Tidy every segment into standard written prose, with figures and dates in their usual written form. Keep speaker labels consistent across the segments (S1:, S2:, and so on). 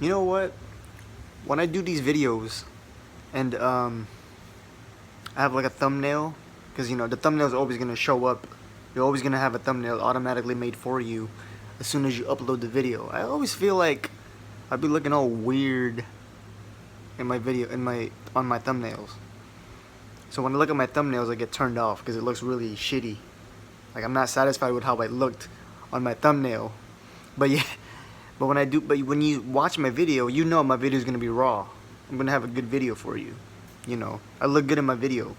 S1: You know what? When I do these videos and I have like a thumbnail, because the thumbnail is always gonna show up. You're always gonna have a thumbnail automatically made for you as soon as you upload the video. I always feel like I'd be looking all weird in my video on my thumbnails. So when I look at my thumbnails, I get turned off because it looks really shitty. Like I'm not satisfied with how I looked on my thumbnail. But yeah, but when you watch my video, you know my video is gonna be raw. I'm gonna have a good video for you. I look good in my video.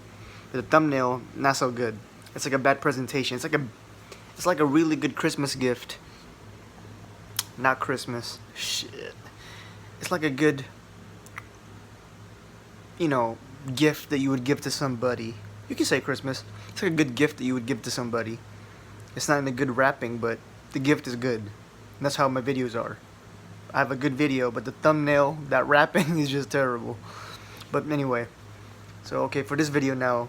S1: But the thumbnail, not so good. It's like a bad presentation. It's like a really good Christmas gift. Not Christmas. Shit. It's like a good, you know, gift that you would give to somebody. You can say Christmas. It's like a good gift that you would give to somebody. It's not in a good wrapping, but the gift is good. And that's how my videos are. I have a good video, but the thumbnail, that wrapping is just terrible. But anyway, so okay, for this video now,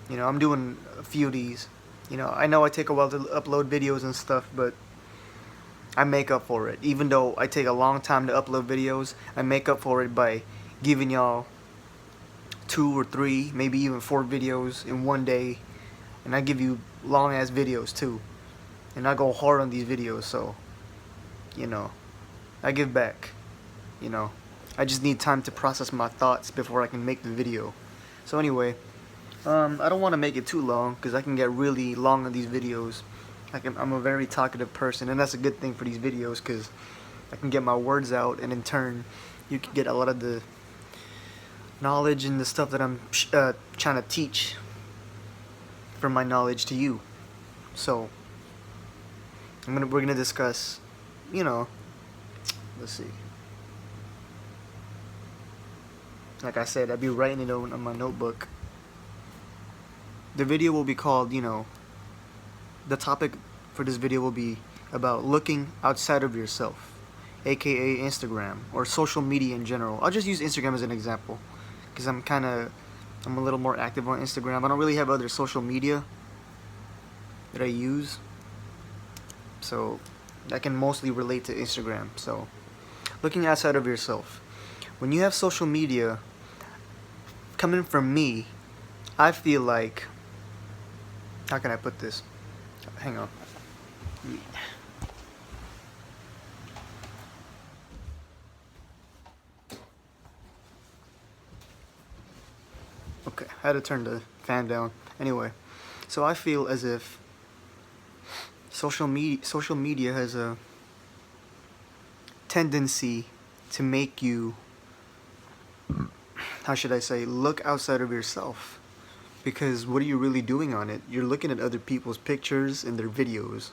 S1: I'm doing a few of these. I know I take a while to upload videos and stuff, but I make up for it. Even though I take a long time to upload videos, I make up for it by giving y'all 2 or 3, maybe even 4 videos in one day. And I give you long ass videos too. And I go hard on these videos, so, I give back. I just need time to process my thoughts before I can make the video. So anyway, I don't want to make it too long because I can get really long on these videos. I'm a very talkative person, and that's a good thing for these videos because I can get my words out, and in turn, you can get a lot of the knowledge and the stuff that I'm trying to teach from my knowledge to you. So we're gonna discuss, let's see. Like I said, I'd be writing it on my notebook. The video will be called, the topic for this video will be about looking outside of yourself, aka Instagram or social media in general. I'll just use Instagram as an example because I'm a little more active on Instagram. I don't really have other social media that I use, so I can mostly relate to Instagram. So looking outside of yourself. When you have social media, coming from me, I feel like, how can I put this? Hang on. Okay, I had to turn the fan down. Anyway, so I feel as if social media has a tendency to make you, how should I say, look outside of yourself. Because what are you really doing on it? You're looking at other people's pictures and their videos.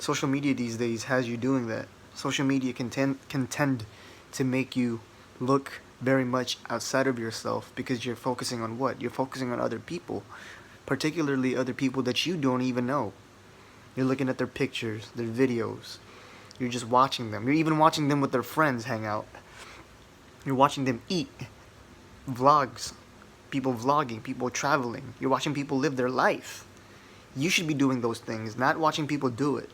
S1: Social media these days has you doing that. Social media can tend to make you look very much outside of yourself because you're focusing on what? You're focusing on other people, particularly other people that you don't even know. You're looking at their pictures, their videos. You're just watching them. You're even watching them with their friends hang out. You're watching them eat. Vlogs. People vlogging, people traveling. You're watching people live their life. You should be doing those things, not watching people do it.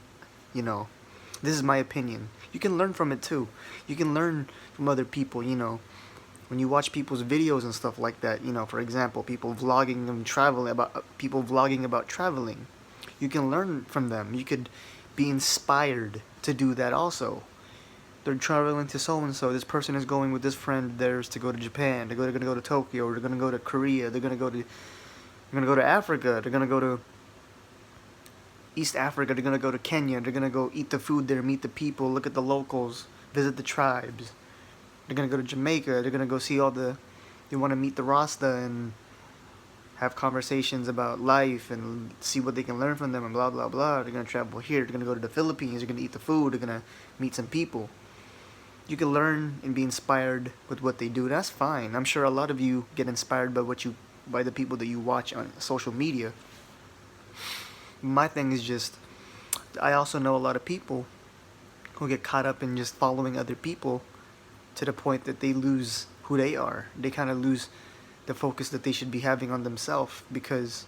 S1: This is my opinion. You can learn from it too. You can learn from other people, when you watch people's videos and stuff like that. For example, people vlogging about traveling. You can learn from them. You could be inspired to do that also. They're traveling to so and so. This person is going with this friend of theirs to go to Japan. They're gonna go to Tokyo. Or they're gonna go to Korea. They're gonna go to Africa. They're gonna go to East Africa. They're gonna go to Kenya. They're gonna go eat the food there, meet the people, look at the locals, visit the tribes. They're gonna go to Jamaica. They're gonna go see They want to meet the Rasta and have conversations about life and see what they can learn from them and blah blah blah. They're gonna travel here. They're gonna go to the Philippines. They're gonna eat the food. They're gonna meet some people. You can learn and be inspired with what they do. That's fine. I'm sure a lot of you get inspired by the people that you watch on social media. My thing is just, I also know a lot of people who get caught up in just following other people to the point that they lose who they are. They kind of lose the focus that they should be having on themselves because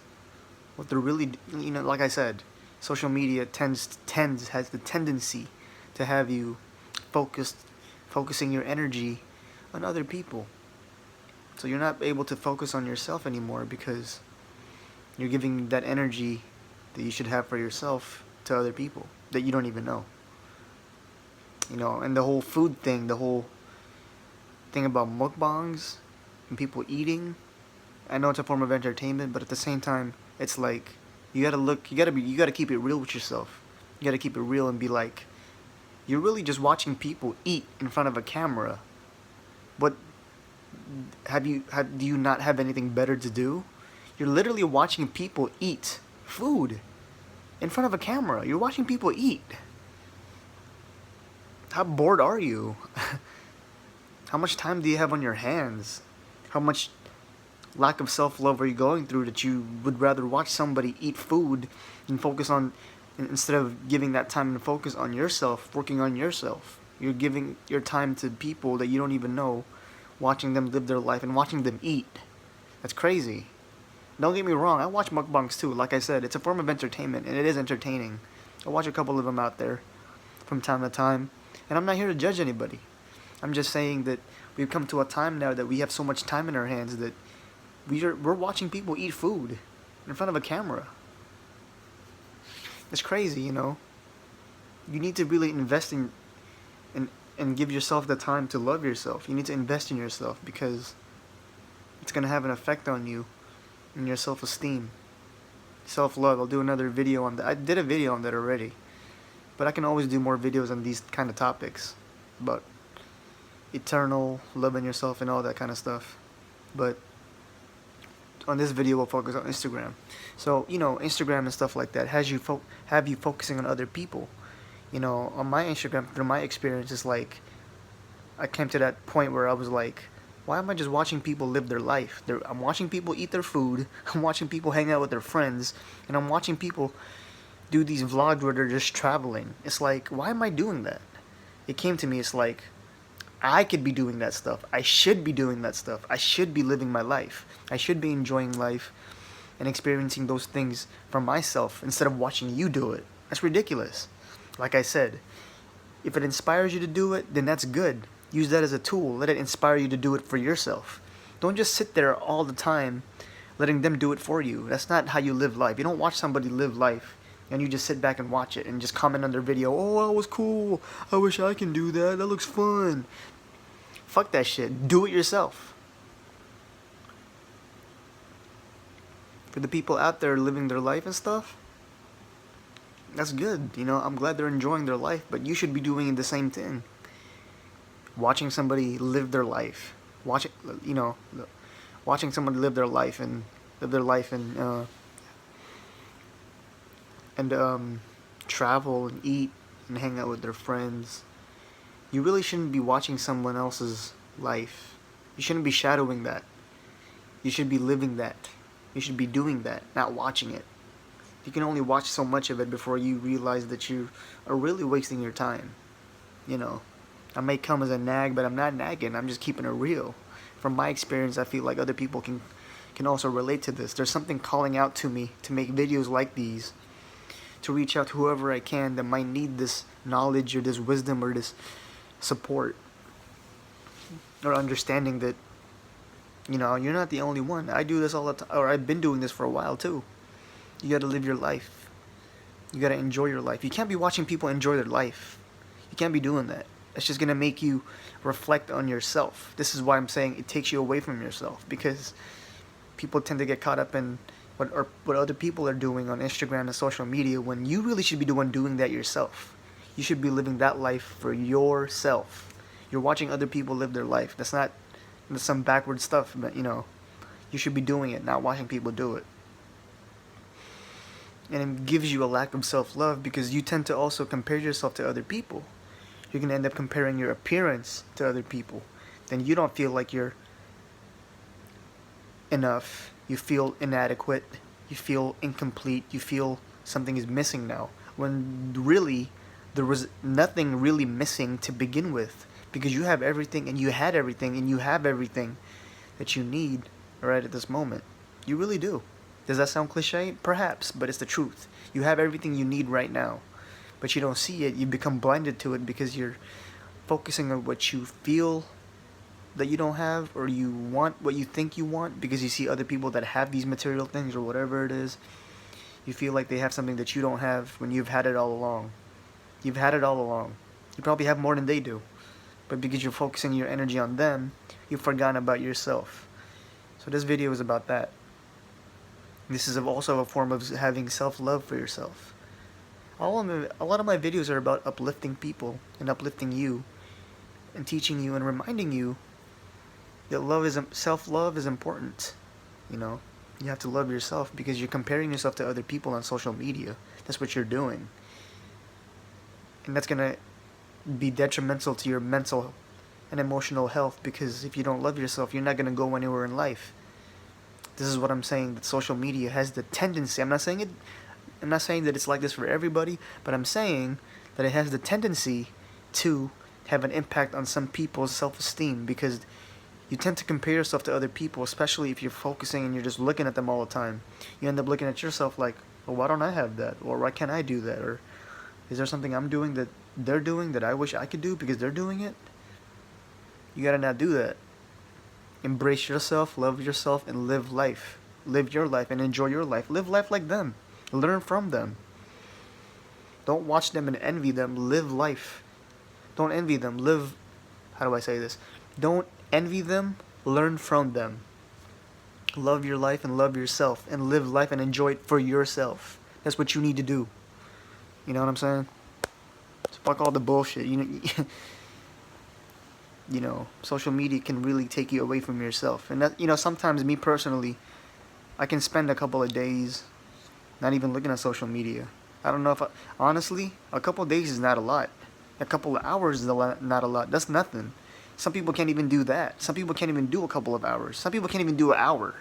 S1: what they're really, like I said, social media has the tendency to have you focused focusing your energy on other people. So you're not able to focus on yourself anymore because you're giving that energy that you should have for yourself to other people that you don't even know. And the whole food thing, the whole thing about mukbangs and people eating, I know it's a form of entertainment, but at the same time, it's like you gotta keep it real with yourself. You gotta keep it real and be like, you're really just watching people eat in front of a camera. What do you not have anything better to do? You're literally watching people eat food in front of a camera. You're watching people eat. How bored are you? How much time do you have on your hands? How much lack of self-love are you going through that you would rather watch somebody eat food and focus on, instead of giving that time and focus on yourself, working on yourself? You're giving your time to people that you don't even know, watching them live their life and watching them eat. That's crazy. Don't get me wrong, I watch mukbangs too. Like I said, it's a form of entertainment, and it is entertaining. I watch a couple of them out there from time to time, and I'm not here to judge anybody. I'm just saying that we've come to a time now that we have so much time in our hands that we're watching people eat food in front of a camera. It's crazy, You need to really invest in and give yourself the time to love yourself. You need to invest in yourself because it's going to have an effect on you and your self-esteem. Self-love. I'll do another video on that. I did a video on that already. But I can always do more videos on these kind of topics. About eternal, loving yourself and all that kind of stuff. But on this video we'll focus on Instagram. So, Instagram and stuff like that have you focusing on other people. On my Instagram, through my experience, it's like I came to that point where I was like, why am I just watching people live their life? I'm watching people eat their food, I'm watching people hang out with their friends, and I'm watching people do these vlogs where they're just traveling. It's like, why am I doing that? It came to me, it's like, I could be doing that stuff. I should be doing that stuff. I should be living my life. I should be enjoying life and experiencing those things for myself instead of watching you do it. That's ridiculous. Like I said, if it inspires you to do it, then that's good. Use that as a tool. Let it inspire you to do it for yourself. Don't just sit there all the time letting them do it for you. That's not how you live life. You don't watch somebody live life and you just sit back and watch it and just comment on their video. Oh, that was cool. I wish I can do that. That looks fun. Fuck that shit. Do it yourself. For the people out there living their life and stuff, that's good. I'm glad they're enjoying their life, but you should be doing the same thing. Watching somebody live their life. Watching somebody live their life and travel and eat and hang out with their friends. You really shouldn't be watching someone else's life. You shouldn't be shadowing that. You should be living that. You should be doing that, not watching it. You can only watch so much of it before you realize that you are really wasting your time. I may come as a nag, but I'm not nagging. I'm just keeping it real. From my experience, I feel like other people can also relate to this. There's something calling out to me to make videos like these, to reach out to whoever I can that might need this knowledge or this wisdom or this support or understanding that you're not the only one. I do this all the time, or I've been doing this for a while too. You gotta live your life. You gotta enjoy your life. You can't be watching people enjoy their life. You can't be doing that. It's just gonna make you reflect on yourself. This is why I'm saying it takes you away from yourself, because people tend to get caught up in what other people are doing on Instagram and social media when you really should be doing that yourself. You should be living that life for yourself. You're watching other people live their life. That's some backward stuff, but you should be doing it, not watching people do it. And it gives you a lack of self-love because you tend to also compare yourself to other people. You're going to end up comparing your appearance to other people. Then you don't feel like you're enough. You feel inadequate. You feel incomplete. You feel something is missing now. When really, there was nothing really missing to begin with. Because you have everything, and you had everything, and you have everything that you need right at this moment. You really do. Does that sound cliche? Perhaps, but it's the truth. You have everything you need right now, but you don't see it. You become blinded to it because you're focusing on what you feel that you don't have, or you want what you think you want because you see other people that have these material things or whatever it is. You feel like they have something that you don't have when you've had it all along. You've had it all along. You probably have more than they do. But because you're focusing your energy on them, you've forgotten about yourself. So this video is about that. This is also a form of having self-love for yourself. A lot of my videos are about uplifting people and uplifting you and teaching you and reminding you that self-love is important. You know, you have to love yourself because you're comparing yourself to other people on social media. That's what you're doing. And that's going to be detrimental to your mental and emotional health, because if you don't love yourself, you're not going to go anywhere in life. This is what I'm saying, that social media has the tendency, I'm not saying that it's like this for everybody, but I'm saying that it has the tendency to have an impact on some people's self-esteem, because you tend to compare yourself to other people, especially if you're focusing and you're just looking at them all the time. You end up looking at yourself like, well, why don't I have that? Or why can't I do that? Or is there something I'm doing that they're doing that I wish I could do because they're doing it? You gotta not do that. Embrace yourself, love yourself, and live life. Live your life and enjoy your life. Live life like them. Learn from them. Don't watch them and envy them. Live life. Don't envy them. Live, how do I say this? Don't envy them. Learn from them. Love your life and love yourself, and live life and enjoy it for yourself. That's what you need to do. You know what I'm saying? So fuck all the bullshit. You know, social media can really take you away from yourself. And that, sometimes me personally, I can spend a couple of days not even looking at social media. I don't know if honestly, a couple of days is not a lot. A couple of hours is not a lot. That's nothing. Some people can't even do that. Some people can't even do a couple of hours. Some people can't even do an hour.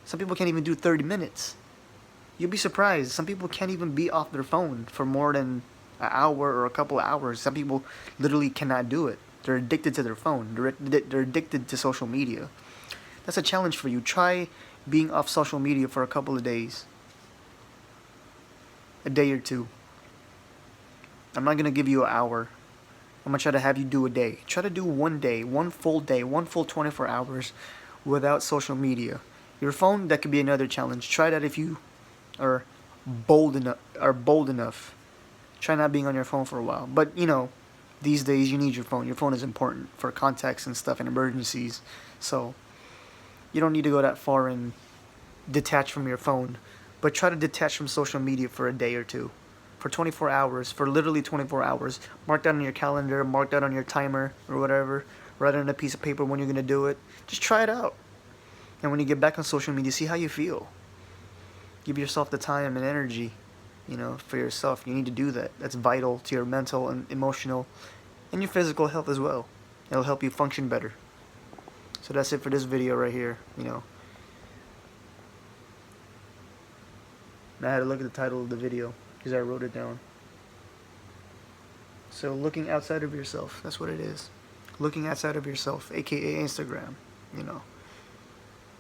S1: Some people can't even do 30 minutes. You'll be surprised. Some people can't even be off their phone for more than an hour or a couple of hours. Some people literally cannot do it. They're addicted to their phone. They're addicted to social media. That's a challenge for you. Try being off social media for a couple of days. A day or two. I'm not going to give you an hour. I'm going to try to have you do a day. Try to do one day, one full 24 hours without social media. Your phone, that could be another challenge. Try that if you are bold enough. Try not being on your phone for a while. But, these days you need your phone. Your phone is important for contacts and stuff and emergencies. So, you don't need to go that far and detach from your phone. But try to detach from social media for a day or two. For 24 hours. For literally 24 hours. Mark that on your calendar. Mark that on your timer or whatever. Write it on a piece of paper when you're going to do it. Just try it out. And when you get back on social media, see how you feel. Give yourself the time and energy, for yourself. You need to do that. That's vital to your mental and emotional and your physical health as well. It'll help you function better. So that's it for this video right here, Now I had to look at the title of the video because I wrote it down. So looking outside of yourself, that's what it is. Looking outside of yourself, aka Instagram,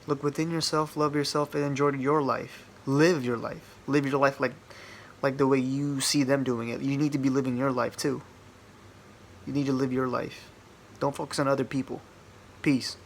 S1: Look within yourself, love yourself, and enjoy your life. Live your life. Live your life like the way you see them doing it. You need to be living your life too. You need to live your life. Don't focus on other people. Peace.